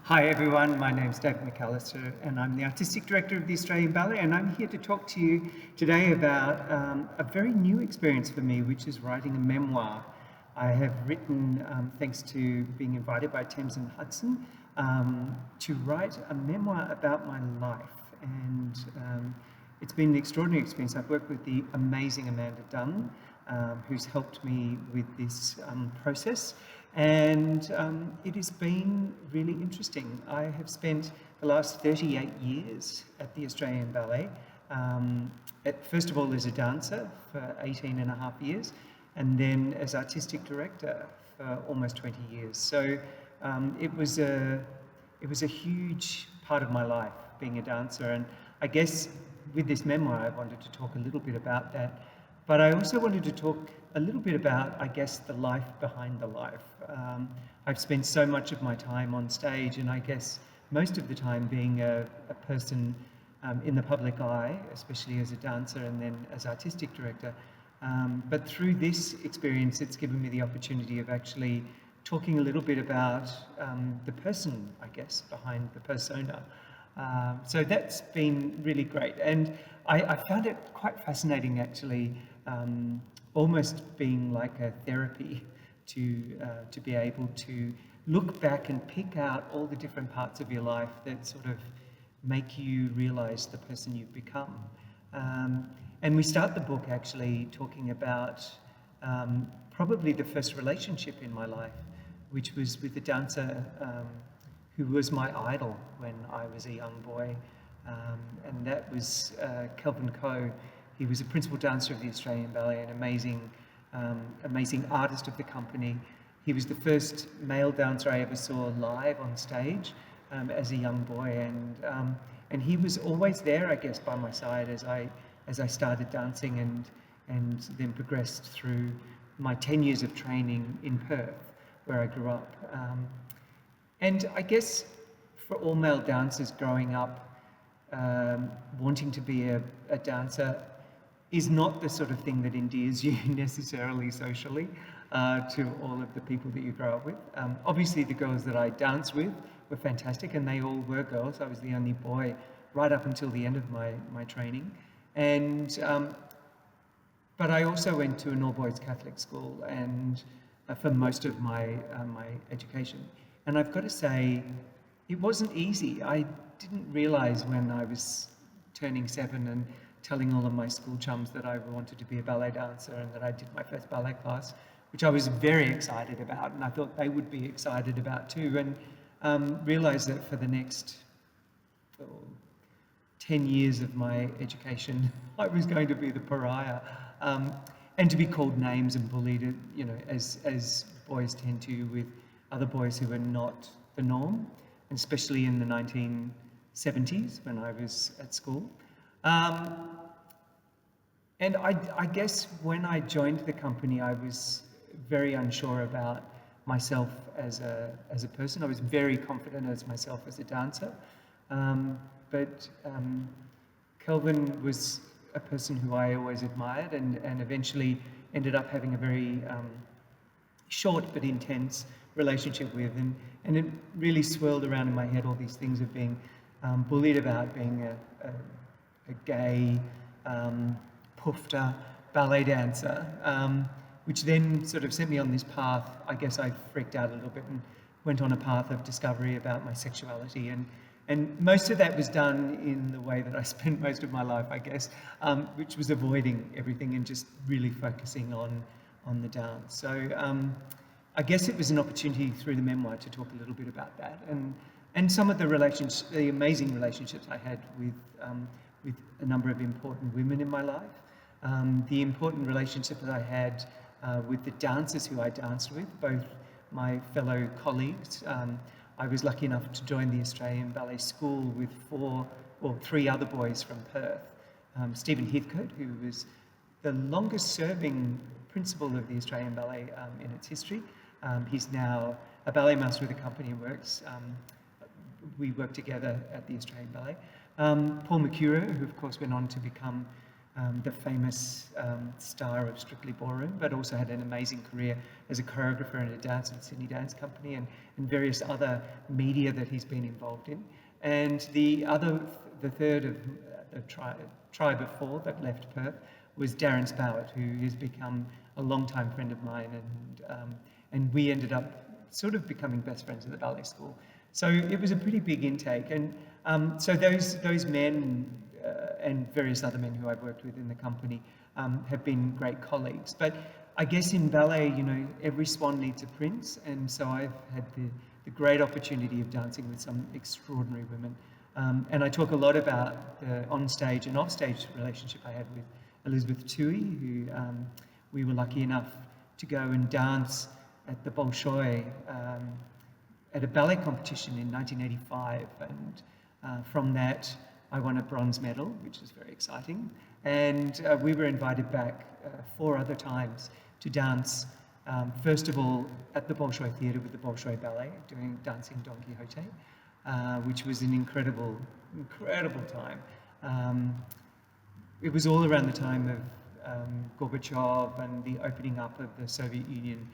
Hi everyone, my name's David McAllister and I'm the Artistic Director of the Australian Ballet, and I'm here to talk to you today about a very new experience for me, which is writing a memoir. I have written, thanks to being invited by Thames and Hudson, to write a memoir about my life, and it's been an extraordinary experience. I've worked with the amazing Amanda Dunn, who's helped me with this process. And it has been really interesting. I have spent the last 38 years at the Australian Ballet. First of all as a dancer for 18 and a half years, and then as artistic director for almost 20 years. So it was a huge part of my life, being a dancer. And I guess with this memoir, I wanted to talk a little bit about that. But I also wanted to talk a little bit about, I guess, the life behind the life. I've spent so much of my time on stage, and I guess most of the time being a person in the public eye, especially as a dancer and then as artistic director. But through this experience, it's given me the opportunity of actually talking a little bit about the person, I guess, behind the persona. So that's been really great. And I found it quite fascinating, actually, almost being like a therapy to be able to look back and pick out all the different parts of your life that sort of make you realize the person you've become. And we start the book actually talking about probably the first relationship in my life, which was with a dancer who was my idol when I was a young boy, and that was Kelvin Coe. He was a principal dancer of the Australian Ballet, an amazing artist of the company. He was the first male dancer I ever saw live on stage as a young boy, and he was always there, I guess, by my side as I started dancing and then progressed through my 10 years of training in Perth, where I grew up. And I guess for all male dancers growing up, wanting to be a dancer is not the sort of thing that endears you necessarily socially to all of the people that you grow up with. Obviously the girls that I danced with were fantastic, and they all were girls. I was the only boy right up until the end of my training. And but I also went to an all-boys Catholic school and for most of my education. And I've got to say, it wasn't easy. I didn't realize when I was turning 7 and telling all of my school chums that I wanted to be a ballet dancer and that I did my first ballet class, which I was very excited about, and I thought they would be excited about too, and realized that for the next 10 years of my education, I was going to be the pariah, and to be called names and bullied, you know, as boys tend to with other boys who were not the norm, and especially in the 1970s when I was at school. And I guess when I joined the company, I was very unsure about myself as a person. I was very confident as myself as a dancer, but Kelvin was a person who I always admired, and eventually ended up having a very short but intense relationship with, and it really swirled around in my head all these things of being bullied about being a gay, poofter ballet dancer, which then sort of sent me on this path. I guess I freaked out a little bit and went on a path of discovery about my sexuality, and most of that was done in the way that I spent most of my life, I guess, which was avoiding everything and just really focusing on the dance. So I guess it was an opportunity through the memoir to talk a little bit about that, and some of the amazing relationships I had with a number of important women in my life, the important relationship that I had with the dancers who I danced with, both my fellow colleagues. I was lucky enough to join the Australian Ballet School with 3 other boys from Perth. Stephen Heathcote, who was the longest serving principal of the Australian Ballet in its history. He's now a ballet master with the company and works. We work together at the Australian Ballet. Paul McCura, who of course went on to become the famous star of Strictly Ballroom, but also had an amazing career as a choreographer and a dancer at Sydney Dance Company and various other media that he's been involved in. And the third of the tribe of four that left Perth was Darren Spowett, who has become a long-time friend of mine, and we ended up sort of becoming best friends at the ballet school. So it was a pretty big intake, and so those men and various other men who I've worked with in the company have been great colleagues. But I guess in ballet, you know, every swan needs a prince, and so I've had the great opportunity of dancing with some extraordinary women. And I talk a lot about the on-stage and off-stage relationship I had with Elizabeth Toohey, who we were lucky enough to go and dance at the Bolshoi at a ballet competition in 1985. And from that, I won a bronze medal, which was very exciting. And we were invited back 4 other times to dance, first of all, at the Bolshoi Theatre with the Bolshoi Ballet, dancing Don Quixote, which was an incredible time. It was all around the time of Gorbachev and the opening up of the Soviet Union.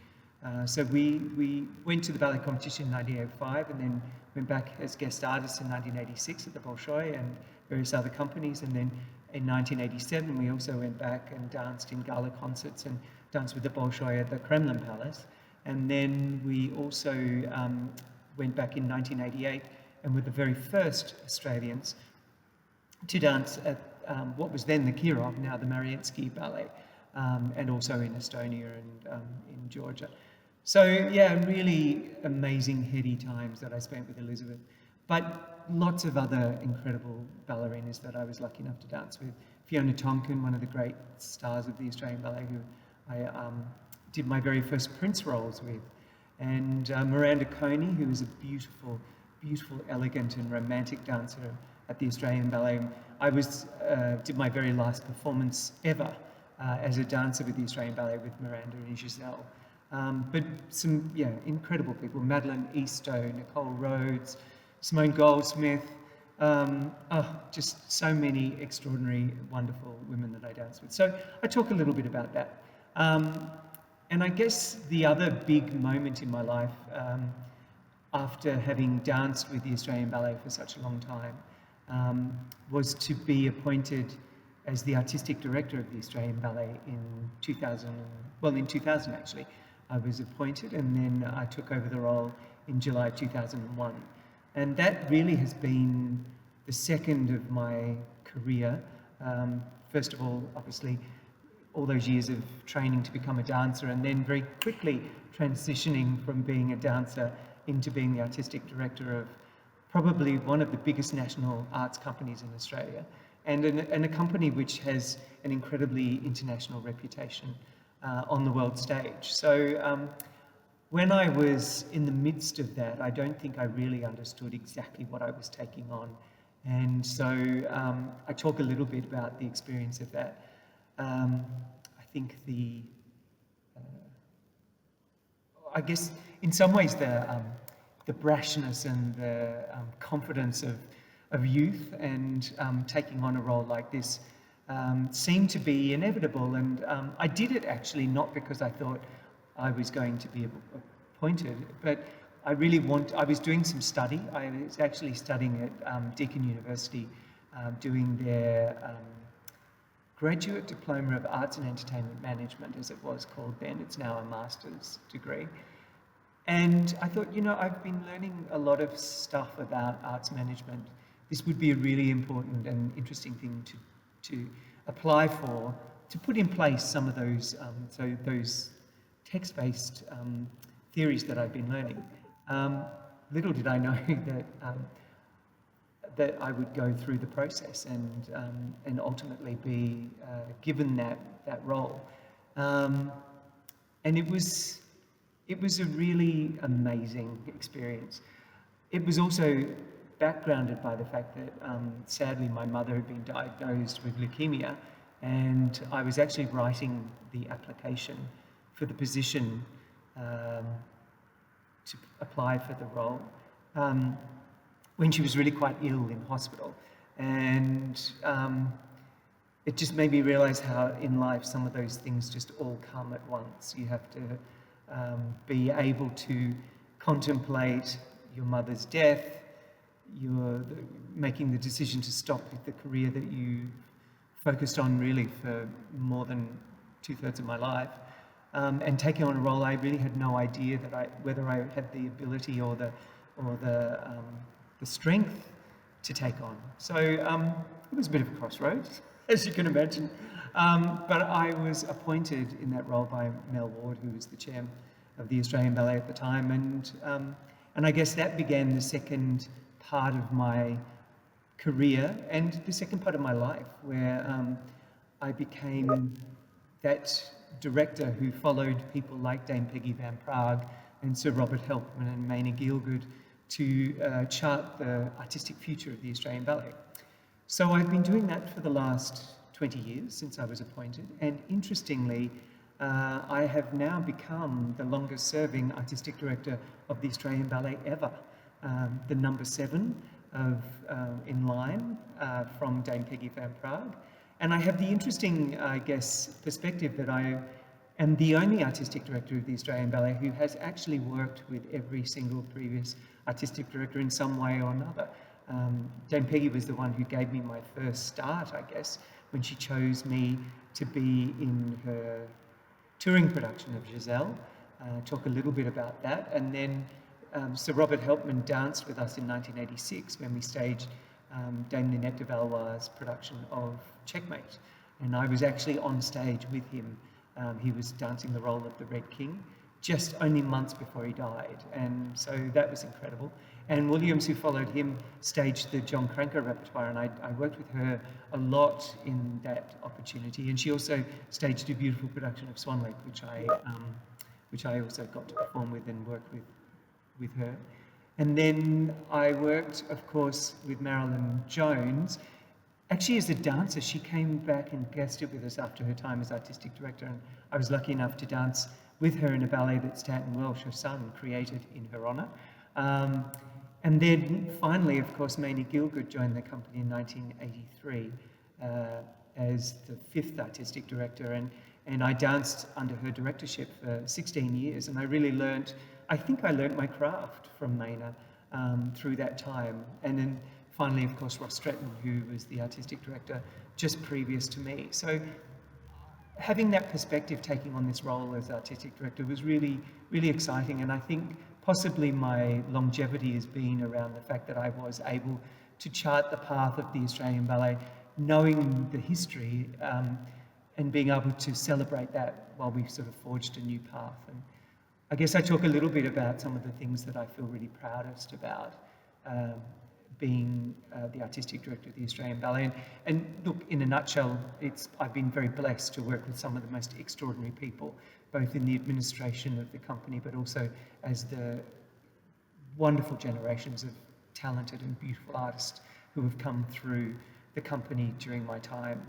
So we went to the ballet competition in 1985 and then went back as guest artists in 1986 at the Bolshoi and various other companies. And then in 1987, we also went back and danced in gala concerts and danced with the Bolshoi at the Kremlin Palace. And then we also went back in 1988 and were the very first Australians to dance at what was then the Kirov, now the Mariinsky Ballet, and also in Estonia and in Georgia. So yeah, really amazing, heady times that I spent with Elizabeth. But lots of other incredible ballerinas that I was lucky enough to dance with. Fiona Tonkin, one of the great stars of the Australian Ballet, who I did my very first Prince roles with. And Miranda Coney, who was a beautiful, elegant and romantic dancer at the Australian Ballet. I did my very last performance ever as a dancer with the Australian Ballet with Miranda and Giselle. But some, incredible people. Madeline Eastoe, Nicole Rhodes, Simone Goldsmith, just so many extraordinary, wonderful women that I danced with. So I talk a little bit about that. And I guess the other big moment in my life, after having danced with the Australian Ballet for such a long time, was to be appointed as the artistic director of the Australian Ballet in 2000. Well, in 2000 actually, I was appointed, and then I took over the role in July 2001. And that really has been the second of my career. First of all, obviously, all those years of training to become a dancer, and then very quickly transitioning from being a dancer into being the artistic director of probably one of the biggest national arts companies in Australia, and a company which has an incredibly international reputation on the world stage. So when I was in the midst of that, I don't think I really understood exactly what I was taking on. And so I talk a little bit about the experience of that. I think I guess in some ways the brashness and the confidence of youth and taking on a role like this seemed to be inevitable. And I did it actually not because I thought I was going to be appointed, but I was doing some study. I was actually studying at Deakin University, doing their Graduate Diploma of Arts and Entertainment Management, as it was called then. It's now a master's degree. And I thought, I've been learning a lot of stuff about arts management. This would be a really important and interesting thing to apply for, to put in place some of those text-based theories that I've been learning. Little did I know that I would go through the process and ultimately be given that role. And it was a really amazing experience. It was also backgrounded by the fact that sadly my mother had been diagnosed with leukemia, and I was actually writing the application for the position to apply for the role when she was really quite ill in hospital. And it just made me realize how in life some of those things just all come at once. You have to be able to contemplate your mother's death, you're making the decision to stop with the career that you focused on really for more than 2/3 of my life, and taking on a role I really had no idea whether I had the ability or the strength to take on. So it was a bit of a crossroads, as you can imagine. But I was appointed in that role by Mel Ward, who was the chair of the Australian Ballet at the time, and I guess that began the second part of my career and the second part of my life, where I became that director who followed people like Dame Peggy Van Praagh and Sir Robert Helpman and Maina Gielgud to chart the artistic future of the Australian Ballet. So I've been doing that for the last 20 years since I was appointed, and interestingly, I have now become the longest serving artistic director of the Australian Ballet ever, the number 7 in line from Dame Peggy Van Praagh. And I have the interesting, I guess, perspective that I am the only artistic director of the Australian Ballet who has actually worked with every single previous artistic director in some way or another. Dame Peggy was the one who gave me my first start, I guess, when she chose me to be in her touring production of Giselle. Talk a little bit about that. And then Sir Robert Helpman danced with us in 1986 when we staged Dame Ninette de Valois' production of Checkmate. And I was actually on stage with him. He was dancing the role of the Red King just only months before he died. And so that was incredible. And Williams, who followed him, staged the John Cranker repertoire, and I worked with her a lot in that opportunity. And she also staged a beautiful production of Swan Lake, which I also got to perform with and work with her. And then I worked, of course, with Marilyn Jones. Actually, as a dancer, she came back and guested with us after her time as artistic director, and I was lucky enough to dance with her in a ballet that Stanton Welsh, her son, created in her honour. And then finally, of course, Maina Gielgud joined the company in 1983 as the 5th artistic director, and I danced under her directorship for 16 years, and I really I think I learnt my craft from Maina through that time. And then finally, of course, Ross Stretton, who was the artistic director just previous to me. So having that perspective, taking on this role as artistic director was really, really exciting. And I think possibly my longevity has been around the fact that I was able to chart the path of the Australian Ballet, knowing the history and being able to celebrate that while we sort of forged a new path. And I guess I talk a little bit about some of the things that I feel really proudest about being the artistic director of the Australian Ballet. And look, in a nutshell, I've been very blessed to work with some of the most extraordinary people, both in the administration of the company, but also as the wonderful generations of talented and beautiful artists who have come through the company during my time.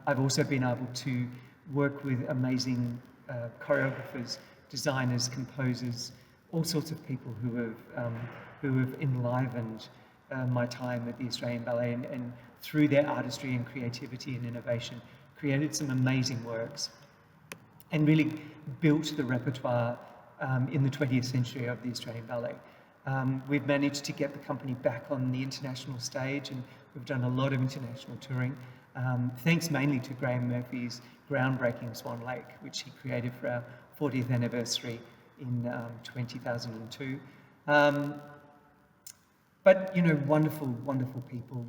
I've also been able to work with amazing choreographers, designers, composers, all sorts of people who have enlivened my time at the Australian Ballet, and through their artistry and creativity and innovation, created some amazing works and really built the repertoire in the 20th century of the Australian Ballet. We've managed to get the company back on the international stage, and we've done a lot of international touring, thanks mainly to Graham Murphy's groundbreaking Swan Lake, which he created for our 40th anniversary in 2002. But, wonderful, wonderful people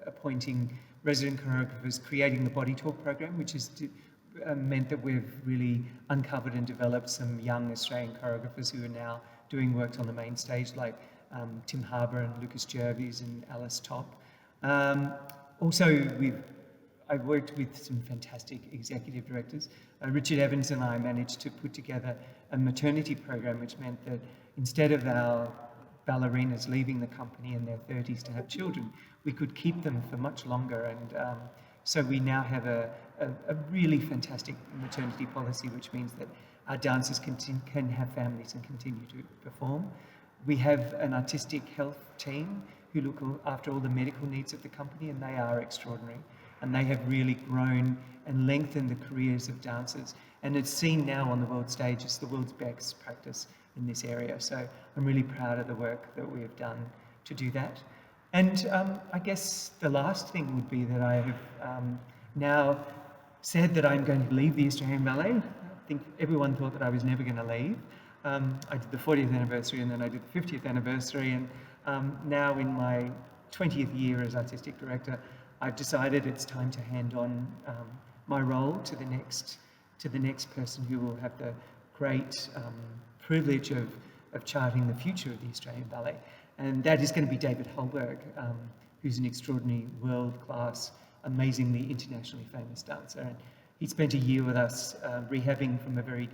appointing resident choreographers, creating the Body Talk program, which has meant that we've really uncovered and developed some young Australian choreographers who are now doing works on the main stage, like Tim Harbour and Lucas Jervis and Alice Topp. I've worked with some fantastic executive directors. Richard Evans and I managed to put together a maternity program, which meant that instead of our ballerinas leaving the company in their 30s to have children, we could keep them for much longer. And so we now have a really fantastic maternity policy, which means that our dancers can have families and continue to perform. We have an artistic health team who look after all the medical needs of the company, and they are extraordinary. and they have really grown and lengthened the careers of dancers. And it's seen now on the world stage as the world's best practice in this area. So I'm really proud of the work that we have done to do that. And I guess the last thing would be that I have now said that I'm going to leave the Australian Ballet. I think everyone thought that I was never going to leave. I did the 40th anniversary and then I did the 50th anniversary, and now in my 20th year as artistic director, I've decided it's time to hand on my role to the next person who will have the great privilege of charting the future of the Australian Ballet. And that is going to be David Holberg, who's an extraordinary, world-class, amazingly internationally famous dancer. And he spent a year with us rehabbing from a very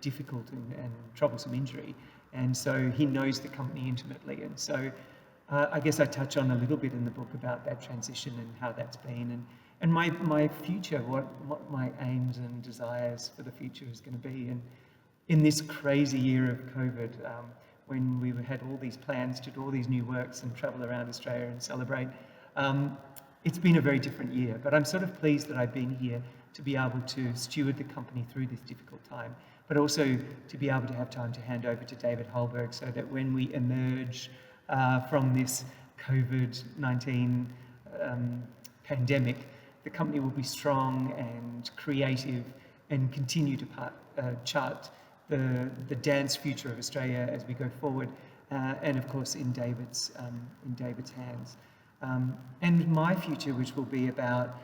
difficult and troublesome injury. And so he knows the company intimately. And so I guess I touch on a little bit in the book about that transition and how that's been, and my future, what my aims and desires for the future is going to be. And in this crazy year of COVID, when we had all these plans to do all these new works and travel around Australia and celebrate, it's been a very different year. But I'm sort of pleased that I've been here to be able to steward the company through this difficult time, but also to be able to have time to hand over to David Holberg so that when we emerge from this COVID-19 pandemic, the company will be strong and creative and continue to chart the dance future of Australia as we go forward, and of course in David's hands. And my future, which will be about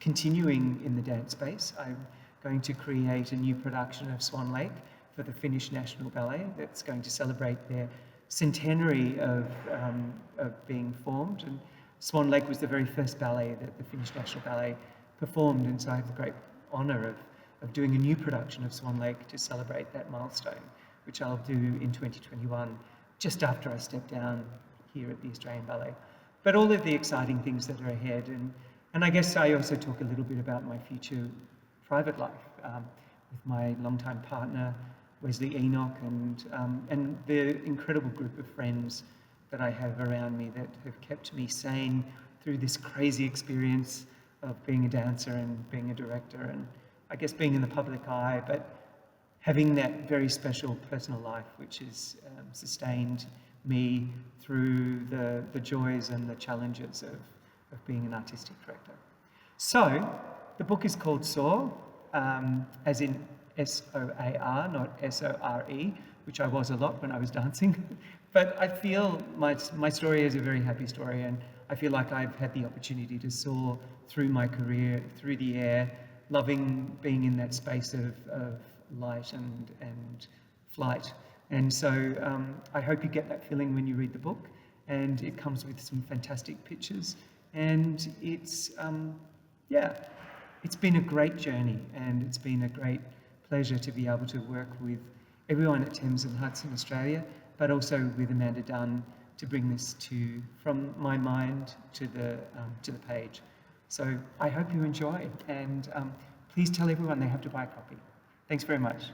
continuing in the dance space. I'm going to create a new production of Swan Lake for the Finnish National Ballet that's going to celebrate their centenary of being formed. And Swan Lake was the very first ballet that the Finnish National Ballet performed, and so I have the great honour of doing a new production of Swan Lake to celebrate that milestone, which I'll do in 2021, just after I step down here at the Australian Ballet. But all of the exciting things that are ahead, and I guess I also talk a little bit about my future private life with my longtime partner, Wesley Enoch, and the incredible group of friends that I have around me that have kept me sane through this crazy experience of being a dancer and being a director, and I guess being in the public eye, but having that very special personal life which has sustained me through the joys and the challenges of being an artistic director. So, the book is called Soar, as in S-O-A-R, not S-O-R-E, which I was a lot when I was dancing. But I feel my story is a very happy story, and I feel like I've had the opportunity to soar through my career, through the air, loving being in that space of light and flight. And so I hope you get that feeling when you read the book, and it comes with some fantastic pictures. And it's been a great journey, and it's been a great pleasure to be able to work with everyone at Thames and Hudson, Australia, but also with Amanda Dunn to bring this from my mind to the page. So I hope you enjoy, and please tell everyone they have to buy a copy. Thanks very much.